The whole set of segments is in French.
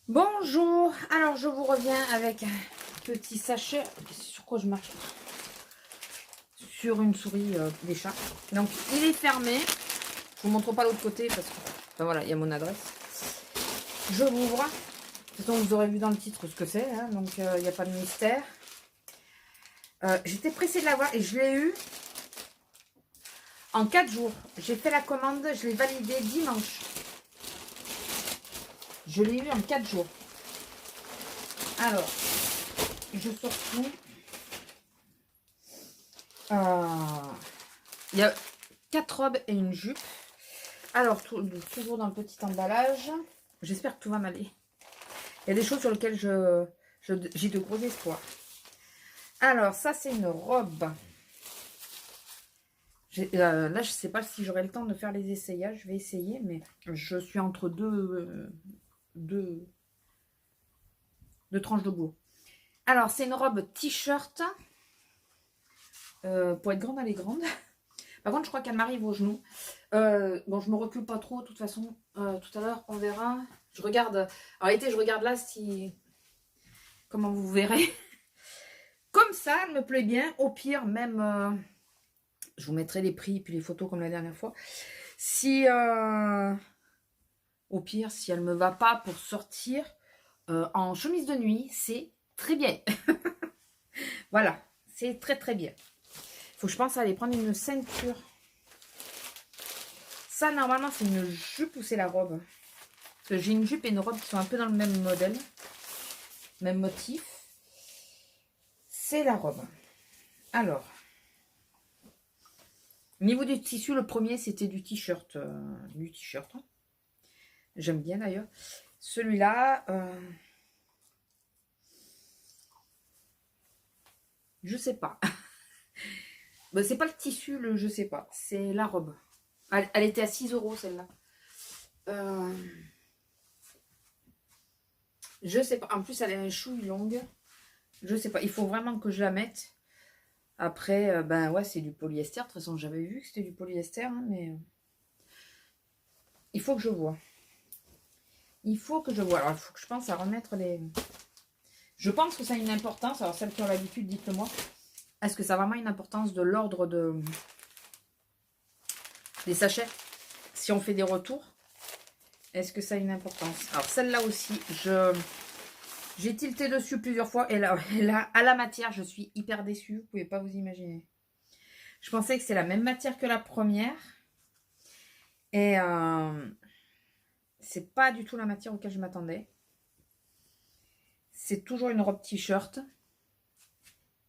Bonjour, alors je vous reviens avec un petit sachet. Sur quoi je marche? Sur une souris des chats. Donc il est fermé. Je vous montre pas l'autre côté parce que enfin, voilà, il y a mon adresse. Je l'ouvre. De toute façon, vous aurez vu dans le titre ce que c'est, hein, donc il n'y a pas de mystère. J'étais pressée de l'avoir et je l'ai eu en 4 jours. J'ai fait la commande, je l'ai validé dimanche. Je l'ai eu en 4 jours. Alors, je sors tout. Il y a 4 robes et une jupe. Alors, toujours dans le petit emballage. J'espère que tout va m'aller. Il y a des choses sur lesquelles j'ai de gros espoirs. Alors, ça, c'est une robe. Là, je ne sais pas si j'aurai le temps de faire les essayages. Je vais essayer, mais je suis entre deux tranches de boulot. Alors, c'est une robe t-shirt. Pour être grande, elle est grande. Par contre, je crois qu'elle m'arrive aux genoux. Bon, je me recule pas trop, de toute façon. Tout à l'heure, on verra. Je regarde. En réalité, je regarde là si. Comment vous verrez. Comme ça, elle me plaît bien. Au pire, même. Je vous mettrai les prix puis les photos comme la dernière fois. Si. Au pire, si elle me va pas pour sortir en chemise de nuit, c'est très bien. Voilà, c'est très très bien. Faut que je pense à aller prendre une ceinture. Ça, normalement, c'est une jupe ou c'est la robe? Parce que j'ai une jupe et une robe qui sont un peu dans le même modèle. Même motif. C'est la robe. Alors. Au niveau du tissu, le premier, c'était du t-shirt. Hein. J'aime bien d'ailleurs. Celui-là, je sais pas. Ben, c'est pas le tissu, je sais pas. C'est la robe. Elle était à 6 € celle-là. Je sais pas. En plus, elle a une chouille longue. Je sais pas. Il faut vraiment que je la mette. Après, ben ouais, c'est du polyester. De toute façon, j'avais vu que c'était du polyester, hein, mais il faut que je vois. Il faut que je vois. Alors, il faut que je pense à remettre les. Je pense que ça a une importance. Alors, celles qui ont l'habitude, dites-le moi. Est-ce que ça a vraiment une importance de l'ordre des sachets? Si on fait des retours, est-ce que ça a une importance? Alors, celle-là aussi, j'ai tilté dessus plusieurs fois. Et là, à la matière, je suis hyper déçue. Vous ne pouvez pas vous imaginer. Je pensais que c'est la même matière que la première. Et c'est pas du tout la matière auquel je m'attendais. C'est toujours une robe t-shirt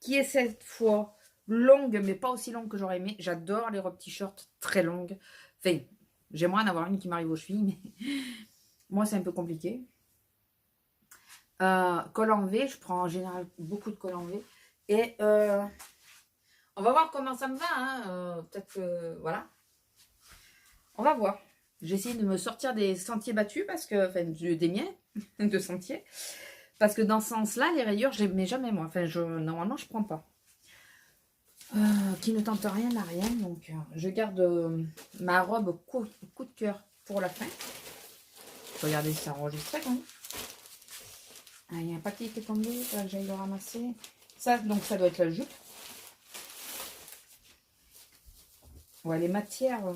qui est cette fois longue, mais pas aussi longue que j'aurais aimé. J'adore les robes t-shirt très longues. Enfin, j'aimerais en avoir une qui m'arrive aux chevilles, mais moi, c'est un peu compliqué. Col en V, je prends en général beaucoup de col en V. Et on va voir comment ça me va. Hein. Peut-être que, voilà. On va voir. J'essaie de me sortir des sentiers battus, parce que, enfin, des miens, de sentiers. Parce que dans ce sens-là, les rayures, je les mets jamais, moi. Enfin, normalement, je prends pas. Qui ne tente rien n'a rien. Donc, je garde ma robe coup de cœur pour la fin. Regardez si ça enregistre quand même. Ah, il y a un papier qui est tombé. Il faudra que j'aille le ramasser. Ça, donc, ça doit être la jupe. Ouais, les matières.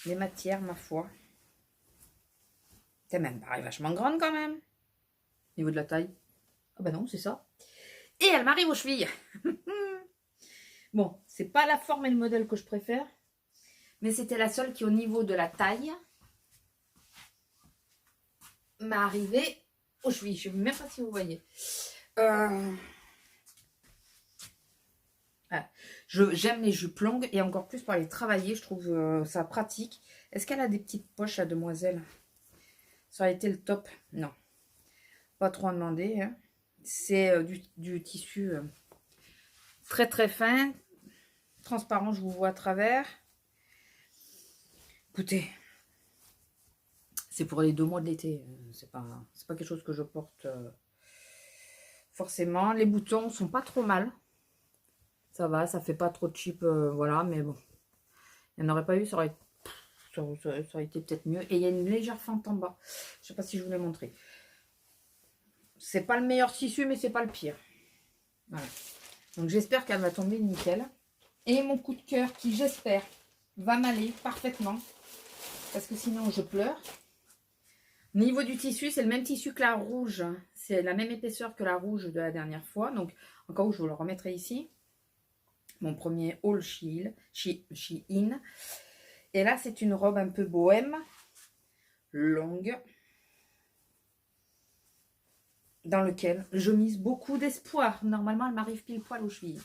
Les matières, ma foi. C'est même pareil, vachement grande quand même. Au niveau de la taille. Ah bah non, c'est ça. Et elle m'arrive aux chevilles. Bon, c'est pas la forme et le modèle que je préfère. Mais c'était la seule qui, au niveau de la taille, m'est arrivée aux chevilles. Je ne sais même pas si vous voyez. Voilà. J'aime les jupes longues et encore plus pour les travailler. Je trouve ça pratique. Est-ce qu'elle a des petites poches, la demoiselle? Ça aurait été le top. Non. Pas trop en demander. Hein. C'est du tissu très très fin. Transparent, je vous vois à travers. Écoutez, c'est pour les 2 mois de l'été. C'est pas quelque chose que je porte forcément. Les boutons sont pas trop mal. Ça va, ça fait pas trop cheap, voilà. Mais bon, il n'y en aurait pas eu, ça ça aurait été peut-être mieux. Et il y a une légère fente en bas. Je sais pas si je vous l'ai montré. C'est pas le meilleur tissu, mais c'est pas le pire. Voilà. Donc j'espère qu'elle va tomber nickel. Et mon coup de cœur qui, j'espère, va m'aller parfaitement. Parce que sinon je pleure. Au niveau du tissu, c'est le même tissu que la rouge. C'est la même épaisseur que la rouge de la dernière fois. Donc, encore où je vous le remettrai ici. Mon premier haul Shein. Et là, c'est une robe un peu bohème. Longue. Dans lequel je mise beaucoup d'espoir. Normalement, elle m'arrive pile poil aux chevilles.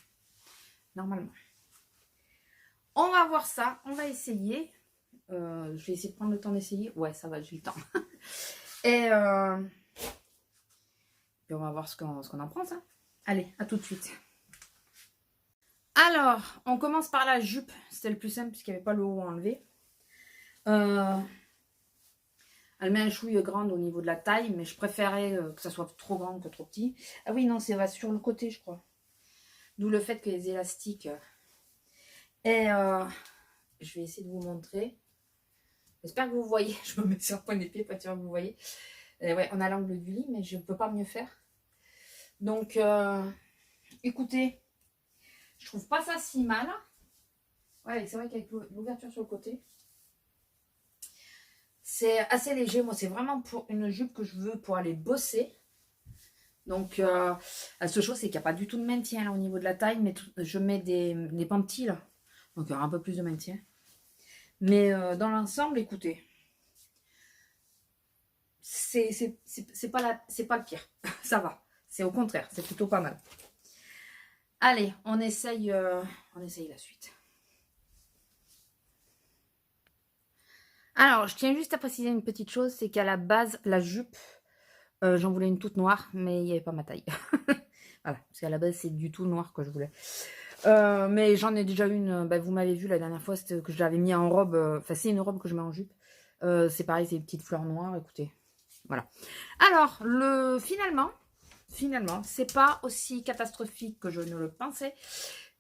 Normalement. On va voir ça. On va essayer. Je vais essayer de prendre le temps d'essayer. Ouais, ça va, j'ai le temps. Et puis on va voir ce qu'on en prend, ça. Allez, à tout de suite. Alors, on commence par la jupe. C'était le plus simple puisqu'il n'y avait pas le haut à enlever. Elle met un chouille grande au niveau de la taille, mais je préférais que ça soit trop grand que trop petit. Ah oui, non, c'est va sur le côté, je crois. D'où le fait que les élastiques... Et je vais essayer de vous montrer. J'espère que vous voyez. Je me mets sur le point des pieds, pas sûr que vous voyez. Et ouais, on a l'angle du lit, mais je ne peux pas mieux faire. Donc, écoutez, je trouve pas ça si mal. Ouais, c'est vrai qu'avec l'ouverture sur le côté, c'est assez léger. Moi, c'est vraiment pour une jupe que je veux pour aller bosser. Donc, la seule chose, c'est qu'il n'y a pas du tout de maintien là, au niveau de la taille. Mais je mets des panties là. Donc, il y aura un peu plus de maintien. Mais dans l'ensemble, écoutez, c'est pas le pire. Ça va. C'est au contraire, c'est plutôt pas mal. Allez, on essaye la suite. Alors, je tiens juste à préciser une petite chose, c'est qu'à la base, la jupe, j'en voulais une toute noire, mais il n'y avait pas ma taille. Voilà, parce qu'à la base, c'est du tout noir que je voulais. Mais j'en ai déjà une, bah, vous m'avez vu la dernière fois, c'était que je l'avais mis en robe, enfin c'est une robe que je mets en jupe. C'est pareil, c'est des petites fleurs noires, écoutez. Voilà. Alors, finalement, c'est pas aussi catastrophique que je ne le pensais.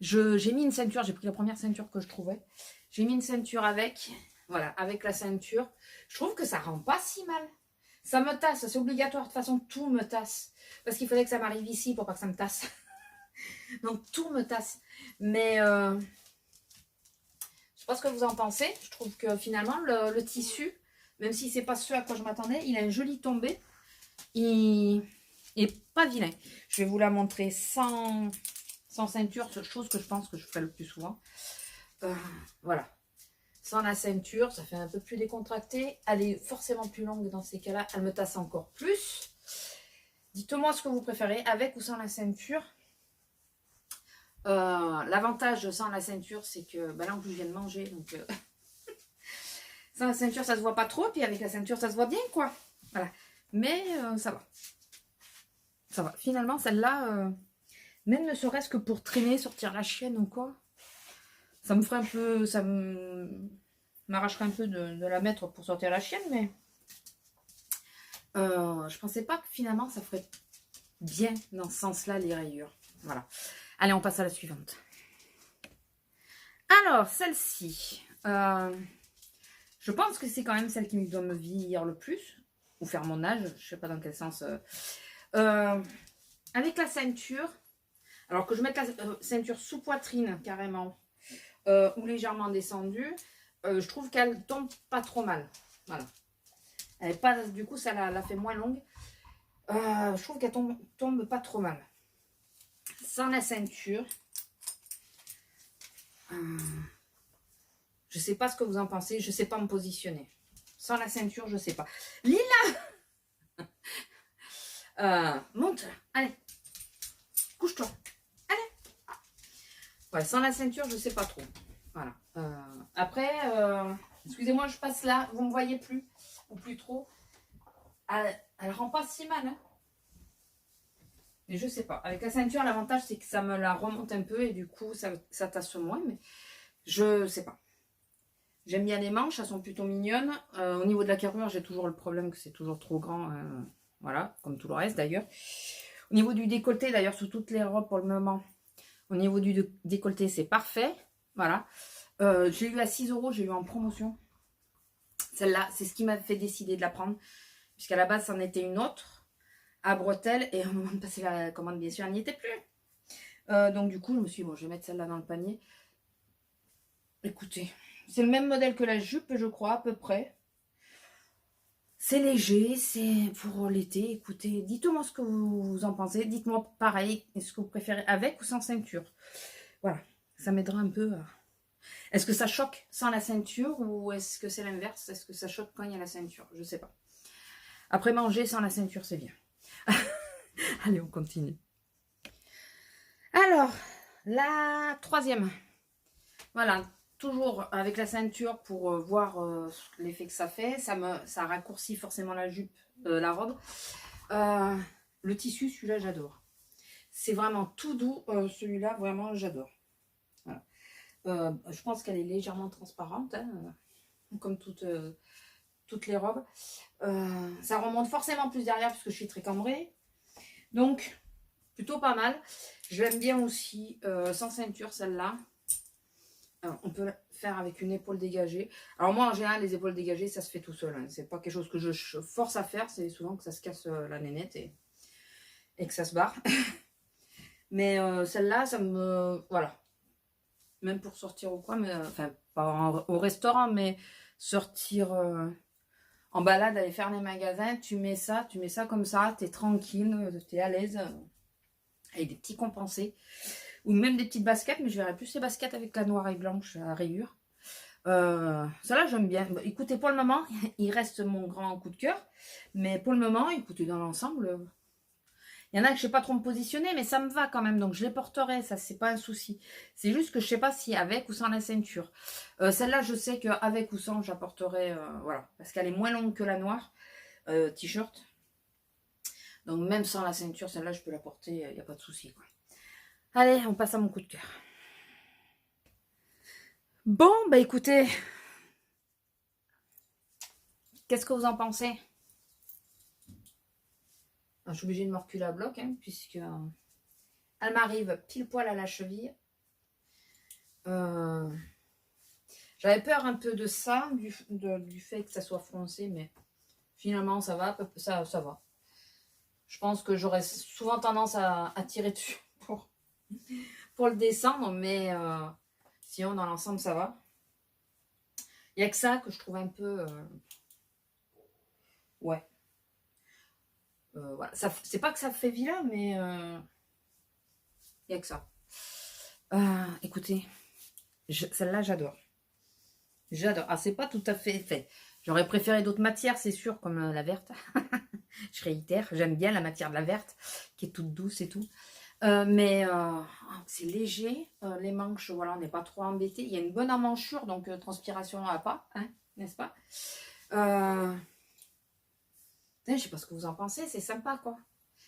J'ai mis une ceinture, j'ai pris la première ceinture que je trouvais. J'ai mis une ceinture avec, voilà, avec la ceinture. Je trouve que ça rend pas si mal. Ça me tasse, c'est obligatoire. De toute façon, tout me tasse. Parce qu'il fallait que ça m'arrive ici pour pas que ça me tasse. Donc, tout me tasse. Mais, je sais pas ce que vous en pensez. Je trouve que finalement, le tissu, même si c'est pas ce à quoi je m'attendais, il a une jolie tombée. Il est pas vilain. Je vais vous la montrer sans ceinture, chose que je pense que je ferai le plus souvent. Voilà. Sans la ceinture, ça fait un peu plus décontracté. Elle est forcément plus longue dans ces cas-là. Elle me tasse encore plus. Dites-moi ce que vous préférez, avec ou sans la ceinture. L'avantage sans la ceinture, c'est que bah là en plus je viens de manger, donc sans la ceinture ça se voit pas trop, puis avec la ceinture ça se voit bien quoi. Voilà. Mais ça va. Ça va. Finalement celle-là, même ne serait-ce que pour traîner, sortir la chienne ou quoi, ça me ferait un peu, ça m'arracherait un peu de la mettre pour sortir la chienne, mais je pensais pas que finalement ça ferait bien dans ce sens-là les rayures. Voilà. Allez, on passe à la suivante. Alors, celle-ci, je pense que c'est quand même celle qui doit me vieillir le plus, ou faire mon âge, je sais pas dans quel sens. Avec la ceinture, alors que je mette la ceinture sous poitrine carrément, ou légèrement descendue, je trouve qu'elle tombe pas trop mal. Voilà. Elle est pas, du coup, ça la fait moins longue. Je trouve qu'elle tombe pas trop mal. Sans la ceinture, je sais pas ce que vous en pensez, je sais pas me positionner. Sans la ceinture, je sais pas. Lila, monte, allez, couche-toi, allez. Ouais, sans la ceinture, je sais pas trop. Voilà. Après, excusez-moi, je passe là, vous me voyez plus ou plus trop. Elle rend pas si mal, hein. Mais je sais pas. Avec la ceinture, l'avantage, c'est que ça me la remonte un peu et du coup, ça tasse moins. Mais je sais pas. J'aime bien les manches, elles sont plutôt mignonnes. Au niveau de la carrure, j'ai toujours le problème que c'est toujours trop grand. Voilà, comme tout le reste d'ailleurs. Au niveau du décolleté, d'ailleurs, sur toutes les robes pour le moment, au niveau du décolleté, c'est parfait. Voilà. J'ai eu à 6 €, j'ai eu en promotion. Celle-là, c'est ce qui m'a fait décider de la prendre. Puisqu'à la base, c'en était une autre à bretelles. Et au moment de passer la commande, bien sûr, elle n'y était plus. Donc du coup, je me suis dit, bon, je vais mettre celle-là dans le panier. Écoutez, c'est le même modèle que la jupe, je crois, à peu près. C'est léger, c'est pour l'été. Écoutez, dites-moi ce que vous en pensez. Dites-moi pareil, est-ce que vous préférez avec ou sans ceinture? Voilà, ça m'aidera un peu. Est-ce que ça choque sans la ceinture ou est-ce que c'est l'inverse? Est-ce que ça choque quand il y a la ceinture? Je sais pas. Après manger sans la ceinture, c'est bien. Allez, on continue. Alors, la troisième. Voilà, toujours avec la ceinture pour voir l'effet que ça fait. Ça raccourcit forcément la jupe, la robe. Le tissu, celui-là, j'adore. C'est vraiment tout doux. Celui-là, vraiment, j'adore. Voilà. Je pense qu'elle est légèrement transparente, hein, comme toutes les robes. Ça remonte forcément plus derrière parce que je suis très cambrée. Donc, plutôt pas mal. Je l'aime bien aussi sans ceinture, celle-là. On peut faire avec une épaule dégagée. Alors moi, en général, les épaules dégagées, ça se fait tout seul. Hein. C'est pas quelque chose que je force à faire. C'est souvent que ça se casse la nénette et que ça se barre. Mais celle-là, ça me... Voilà. Même pour sortir ou quoi. Mais, enfin, pas au restaurant, mais sortir en balade, aller faire les magasins. Tu mets ça comme ça. T'es tranquille, t'es à l'aise. Avec des petits compensés. Ou même des petites baskets, mais je verrais plus les baskets avec la noire et blanche à rayures. Ça j'aime bien. Écoutez, pour le moment, il reste mon grand coup de cœur. Mais pour le moment, écoutez, dans l'ensemble, il y en a que je ne sais pas trop me positionner, mais ça me va quand même. Donc je les porterai, ça c'est pas un souci. C'est juste que je ne sais pas si avec ou sans la ceinture. Celle-là, je sais qu'avec ou sans, j'apporterai, voilà. Parce qu'elle est moins longue que la noire. T-shirt. Donc même sans la ceinture, celle-là, je peux la porter, il n'y a pas de souci, quoi. Allez, on passe à mon coup de cœur. Bon, bah écoutez, qu'est-ce que vous en pensez? Je suis obligée de me reculer à bloc, hein, puisque elle m'arrive pile poil à la cheville. J'avais peur un peu de ça, du fait que ça soit froncé, mais finalement ça va, ça va. Je pense que j'aurais souvent tendance à tirer dessus pour le descendre, mais sinon dans l'ensemble ça va. Il n'y a que ça que je trouve un peu... ouais. Voilà. C'est pas que ça fait vilain, mais il n'y a que ça. Écoutez, celle-là j'adore. J'adore. Ah, c'est pas tout à fait fait. J'aurais préféré d'autres matières, c'est sûr, comme la verte. Je réitère, j'aime bien la matière de la verte, qui est toute douce et tout. Mais c'est léger. Les manches, voilà, on n'est pas trop embêté. Il y a une bonne emmanchure, donc transpiration à pas, hein, n'est-ce pas? Je sais pas ce que vous en pensez, c'est sympa, quoi.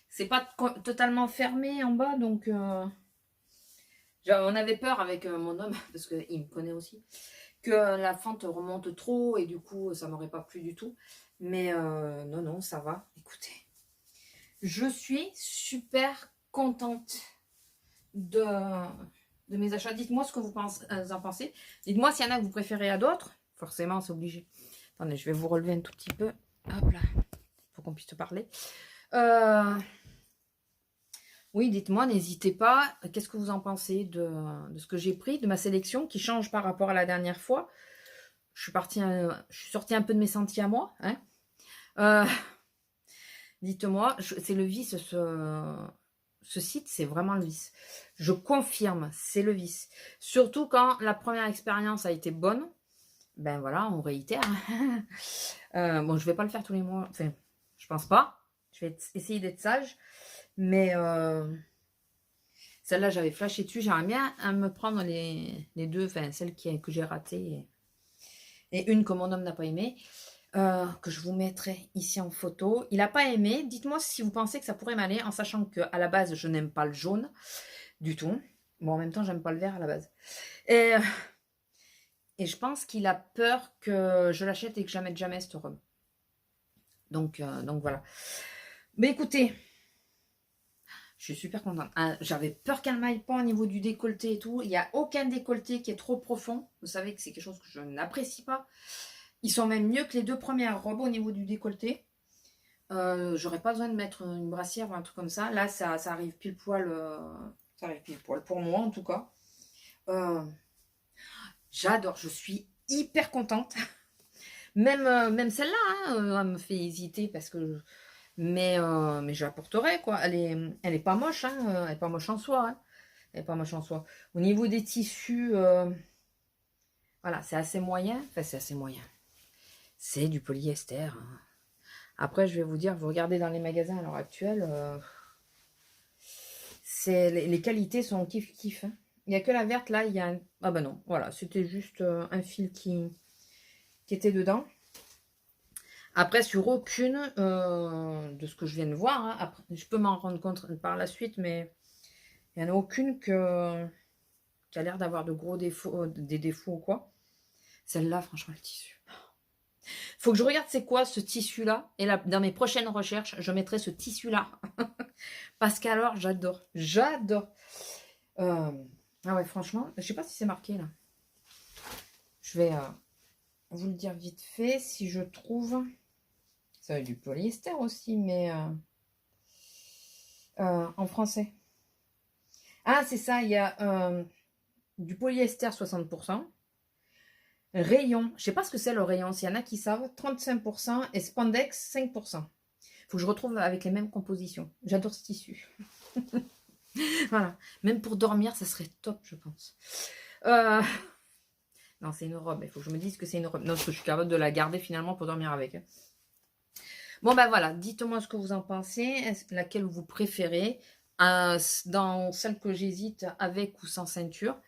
C'est pas totalement fermé en bas, donc... on avait peur avec mon homme, parce qu'il me connaît aussi, que la fente remonte trop et du coup, ça m'aurait pas plu du tout. Mais non, non, ça va. Écoutez, je suis super contente de mes achats. Dites-moi ce que vous en pensez. Dites-moi s'il y en a que vous préférez à d'autres. Forcément, c'est obligé. Attendez, je vais vous relever un tout petit peu. Hop là, pour qu'on puisse te parler. Oui, dites-moi, n'hésitez pas. Qu'est-ce que vous en pensez de ce que j'ai pris, de ma sélection qui change par rapport à la dernière fois? Je suis sortie un peu de mes sentiers à moi. Hein. Dites-moi, c'est le vice, ce site, c'est vraiment le vice. Je confirme, c'est le vice. Surtout quand la première expérience a été bonne. Ben voilà, on réitère. Bon, je vais pas le faire tous les mois. Enfin, je pense pas. Je vais essayer d'être sage. Mais celle-là, j'avais flashé dessus. J'aimerais bien me prendre les deux, enfin celle que j'ai ratée et une que mon homme n'a pas aimée, que je vous mettrai ici en photo. Il n'a pas aimé. Dites-moi si vous pensez que ça pourrait m'aller, en sachant qu'à la base, je n'aime pas le jaune du tout. Bon, en même temps, j'aime pas le vert à la base. Et je pense qu'il a peur que je l'achète et que je la mette jamais, cette robe. Donc voilà. Mais écoutez... Je suis super contente. J'avais peur qu'elle m'aille pas au niveau du décolleté et tout. Il n'y a aucun décolleté qui est trop profond. Vous savez que c'est quelque chose que je n'apprécie pas. Ils sont même mieux que les 2 premières robes au niveau du décolleté. J'aurais pas besoin de mettre une brassière ou un truc comme ça. Là, ça arrive pile poil. Ça arrive pile poil pour moi, en tout cas. J'adore. Je suis hyper contente. Même celle-là, hein, elle me fait hésiter parce que... Mais je la porterai, quoi. Elle est pas moche, hein. Elle est pas moche en soi. Hein. Elle est pas moche en soi. Au niveau des tissus, voilà, c'est assez moyen. Enfin, c'est assez moyen. C'est du polyester. Hein. Après, je vais vous dire, vous regardez dans les magasins à l'heure actuelle, les qualités sont kiff-kiff. Hein. Il n'y a que la verte, là, il y a un... Ah ben non, voilà, c'était juste un fil qui était dedans. Après, sur aucune de ce que je viens de voir, hein, après, je peux m'en rendre compte par la suite, mais il n'y en a aucune qui a l'air d'avoir de gros défauts, des défauts ou quoi. Celle-là, franchement, le tissu. Faut que je regarde c'est quoi ce tissu-là. Et là, dans mes prochaines recherches, je mettrai ce tissu-là. Parce qu'alors, j'adore. J'adore. Ah ouais, franchement, je sais pas si c'est marqué là. Je vais vous le dire vite fait. Si je trouve... Ça va être du polyester aussi, mais en français. Ah, c'est ça, il y a du polyester 60%. Rayon, je sais pas ce que c'est le rayon, s'il y en a qui savent, 35% et spandex 5%. Faut que je retrouve avec les mêmes compositions. J'adore ce tissu. Voilà, même pour dormir, ça serait top, je pense. Non, c'est une robe, il faut que je me dise que c'est une robe. Non, parce que je suis capable de la garder finalement pour dormir avec. Bon, ben voilà, dites-moi ce que vous en pensez, laquelle vous préférez, dans celle que j'hésite avec ou sans ceinture.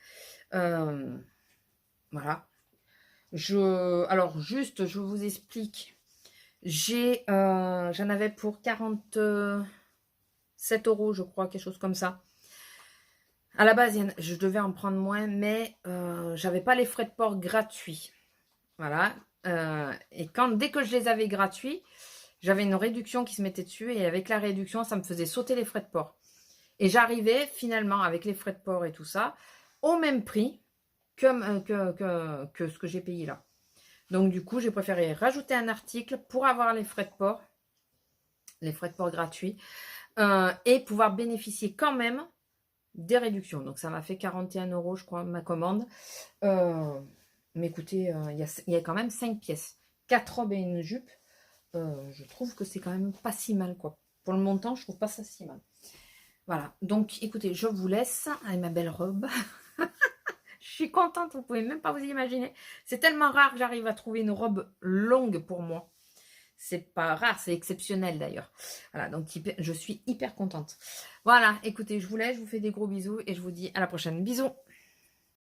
Voilà. Alors, juste, je vous explique. J'en avais pour 47 €, je crois, quelque chose comme ça. À la base, je devais en prendre moins, mais j'avais pas les frais de port gratuits. Voilà. Et dès que je les avais gratuits, j'avais une réduction qui se mettait dessus. Et avec la réduction, ça me faisait sauter les frais de port. Et j'arrivais finalement, avec les frais de port et tout ça, au même prix que ce que j'ai payé là. Donc du coup, j'ai préféré rajouter un article pour avoir les frais de port gratuits, et pouvoir bénéficier quand même des réductions. Donc ça m'a fait 41 €, je crois, ma commande. Mais écoutez, il y a quand même 5 pièces. 4 robes et une jupe. Je trouve que c'est quand même pas si mal, quoi. Pour le montant, je trouve pas ça si mal. Voilà. Donc, écoutez, je vous laisse avec ma belle robe. Je suis contente, vous pouvez même pas vous imaginer. C'est tellement rare que j'arrive à trouver une robe longue pour moi. C'est pas rare, c'est exceptionnel d'ailleurs. Voilà, donc je suis hyper contente. Voilà, écoutez, je vous laisse, je vous fais des gros bisous et je vous dis à la prochaine. Bisous!